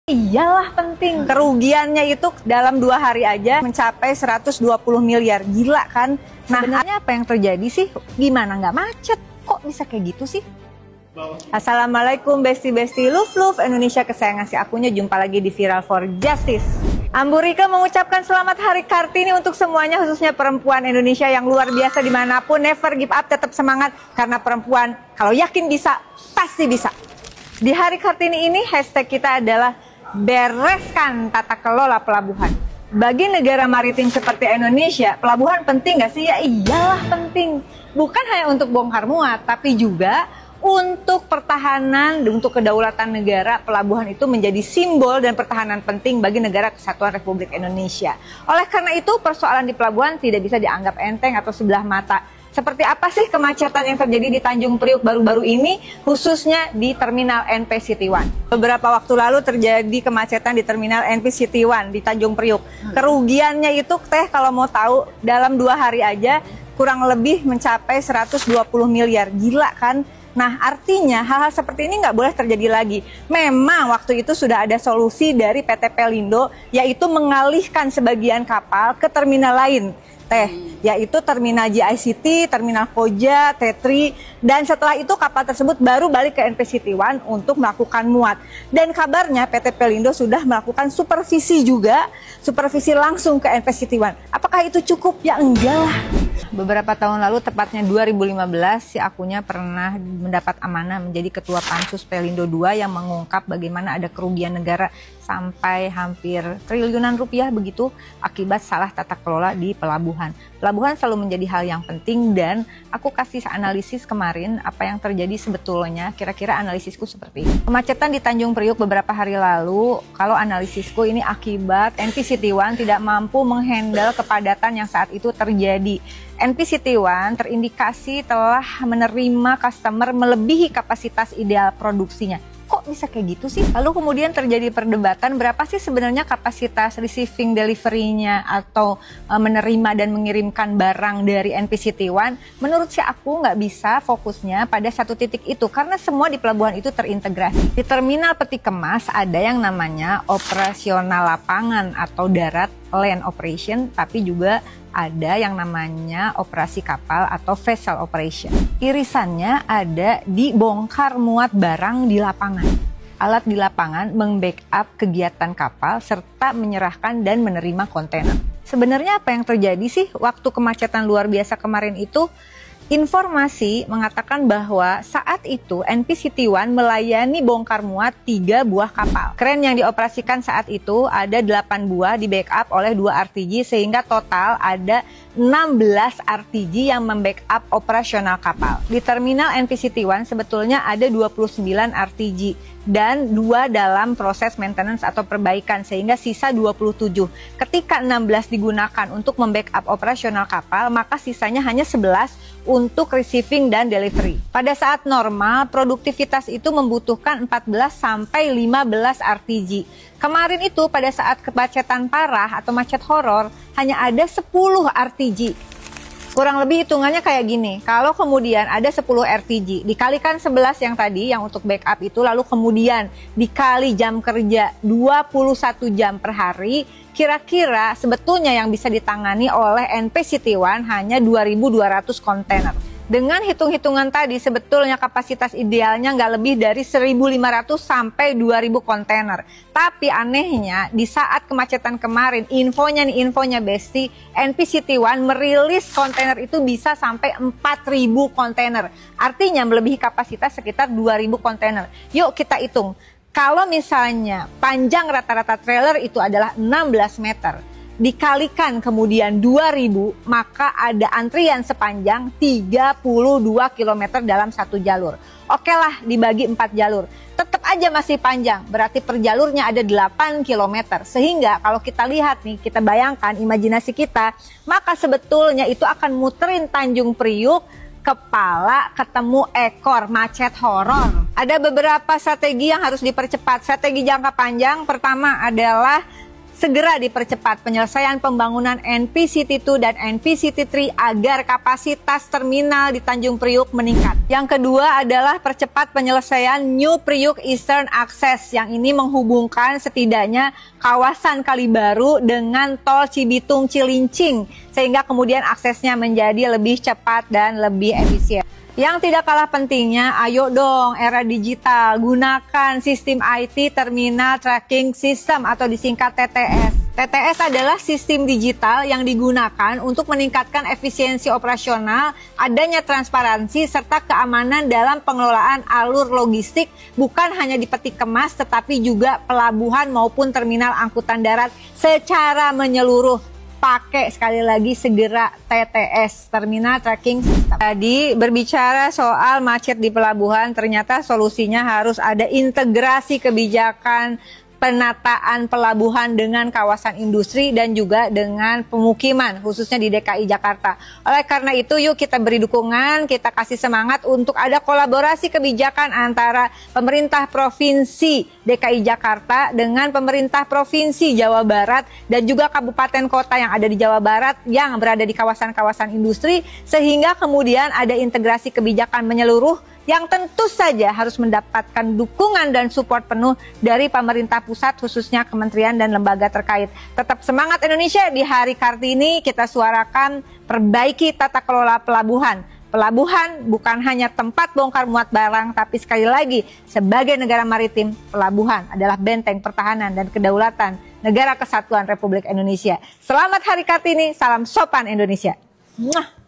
Iyalah penting. Kerugiannya itu dalam 2 hari aja mencapai 120 miliar. Gila kan? Nah, sebenarnya apa yang terjadi sih? Gimana nggak macet? Kok bisa kayak gitu sih? Assalamualaikum besti-besti love Indonesia kesayangan si akunya. Jumpa lagi di Viral for Justice. Ambu Rika mengucapkan selamat Hari Kartini untuk semuanya, khususnya perempuan Indonesia yang luar biasa dimanapun. Never give up, tetap semangat. Karena perempuan kalau yakin bisa, pasti bisa. Di Hari Kartini ini hashtag kita adalah bereskan tata kelola pelabuhan. Bagi negara maritim seperti Indonesia, pelabuhan penting nggak sih? Ya iyalah penting. Bukan hanya untuk bongkar muat, tapi juga untuk pertahanan, untuk kedaulatan negara. Pelabuhan itu menjadi simbol dan pertahanan penting bagi negara kesatuan Republik Indonesia. Oleh karena itu, persoalan di pelabuhan tidak bisa dianggap enteng atau sebelah mata. Seperti apa sih kemacetan yang terjadi di Tanjung Priuk baru-baru ini, khususnya di Terminal NP City One? Beberapa waktu lalu terjadi kemacetan di Terminal NP City One di Tanjung Priuk. Kerugiannya itu kalau mau tahu, dalam 2 hari aja kurang lebih mencapai 120 miliar. Gila kan? Nah, artinya hal-hal seperti ini nggak boleh terjadi lagi. Memang waktu itu sudah ada solusi dari PT Pelindo, yaitu mengalihkan sebagian kapal ke terminal lain, yaitu Terminal JICT, Terminal Koja, T3, dan setelah itu kapal tersebut baru balik ke NP City One untuk melakukan muat. Dan kabarnya PT Pelindo sudah melakukan supervisi juga, supervisi langsung ke NP City One. Apakah itu cukup? Ya enggak lah. Beberapa tahun lalu, tepatnya 2015, si akunya pernah mendapat amanah menjadi Ketua Pansus Pelindo II yang mengungkap bagaimana ada kerugian negara sampai hampir triliunan rupiah begitu akibat salah tata kelola di pelabuhan. Pelabuhan selalu menjadi hal yang penting dan aku kasih analisis kemarin apa yang terjadi sebetulnya, kira-kira analisisku seperti ini. Kemacetan di Tanjung Priuk beberapa hari lalu, kalau analisisku ini akibat NP City One tidak mampu menghandle kepadatan yang saat itu terjadi. NP City One terindikasi telah menerima customer melebihi kapasitas ideal produksinya. Kok bisa kayak gitu sih? Lalu kemudian terjadi perdebatan berapa sih sebenarnya kapasitas receiving delivery-nya atau menerima dan mengirimkan barang dari NP City One. Menurut si aku nggak bisa fokusnya pada satu titik itu karena semua di pelabuhan itu terintegrasi. Di terminal peti kemas ada yang namanya operasional lapangan atau darat land operation, tapi juga ada yang namanya operasi kapal atau vessel operation. Irisannya ada di bongkar muat barang di lapangan. Alat di lapangan membackup kegiatan kapal serta menyerahkan dan menerima kontainer. Sebenarnya apa yang terjadi sih waktu kemacetan luar biasa kemarin itu? Informasi mengatakan bahwa saat itu NP City One melayani bongkar muat 3 buah kapal. Kren yang dioperasikan saat itu ada 8 buah di backup oleh 2 RTG sehingga total ada 16 RTG yang membackup operasional kapal. Di terminal NP City One sebetulnya ada 29 RTG dan 2 dalam proses maintenance atau perbaikan sehingga sisa 27. Ketika 16 digunakan untuk membackup operasional kapal, maka sisanya hanya 11 untuk receiving dan delivery. Pada saat normal, produktivitas itu membutuhkan 14 sampai 15 RTG. Kemarin itu pada saat kemacetan parah atau macet horor, hanya ada 10 RTG. Kurang lebih hitungannya kayak gini, kalau kemudian ada 10 RTG, dikalikan 11 yang tadi, yang untuk backup itu, lalu kemudian dikali jam kerja 21 jam per hari, kira-kira sebetulnya yang bisa ditangani oleh NP City One hanya 2.200 kontainer. Dengan hitung-hitungan tadi, sebetulnya kapasitas idealnya nggak lebih dari 1.500 sampai 2.000 kontainer. Tapi anehnya, di saat kemacetan kemarin, infonya Besti, NP City One merilis kontainer itu bisa sampai 4.000 kontainer. Artinya melebihi kapasitas sekitar 2.000 kontainer. Yuk kita hitung. Kalau misalnya panjang rata-rata trailer itu adalah 16 meter. Dikalikan kemudian 2.000, maka ada antrian sepanjang 32 km dalam satu jalur. Oke lah, dibagi 4 jalur. Tetap aja masih panjang, berarti per jalurnya ada 8 km. Sehingga kalau kita lihat nih, kita bayangkan imajinasi kita, maka sebetulnya itu akan muterin Tanjung Priuk, kepala ketemu ekor, macet horor. Ada beberapa strategi yang harus dipercepat. Strategi jangka panjang pertama adalah segera dipercepat penyelesaian pembangunan NPCT 2 dan NPCT 3 agar kapasitas terminal di Tanjung Priuk meningkat. Yang kedua adalah percepat penyelesaian New Priuk Eastern Access yang ini menghubungkan setidaknya kawasan Kalibaru dengan tol Cibitung Cilincing sehingga kemudian aksesnya menjadi lebih cepat dan lebih efisien. Yang tidak kalah pentingnya, ayo dong era digital, gunakan sistem IT Terminal Tracking System atau disingkat TTS. TTS adalah sistem digital yang digunakan untuk meningkatkan efisiensi operasional, adanya transparansi, serta keamanan dalam pengelolaan alur logistik, bukan hanya di peti kemas, tetapi juga pelabuhan maupun terminal angkutan darat secara menyeluruh. Pakai sekali lagi segera TTS, Terminal Tracking System. Tadi berbicara soal macet di pelabuhan, ternyata solusinya harus ada integrasi kebijakan penataan pelabuhan dengan kawasan industri dan juga dengan pemukiman, khususnya di DKI Jakarta. Oleh karena itu, yuk kita beri dukungan, kita kasih semangat untuk ada kolaborasi kebijakan antara pemerintah Provinsi DKI Jakarta dengan pemerintah Provinsi Jawa Barat dan juga kabupaten kota yang ada di Jawa Barat yang berada di kawasan-kawasan industri, sehingga kemudian ada integrasi kebijakan menyeluruh yang tentu saja harus mendapatkan dukungan dan support penuh dari pemerintah pusat, khususnya kementerian dan lembaga terkait. Tetap semangat Indonesia, di Hari Kartini kita suarakan perbaiki tata kelola pelabuhan. Pelabuhan bukan hanya tempat bongkar muat barang, tapi sekali lagi sebagai negara maritim, pelabuhan adalah benteng pertahanan dan kedaulatan Negara Kesatuan Republik Indonesia. Selamat Hari Kartini, salam sopan Indonesia. Mwah.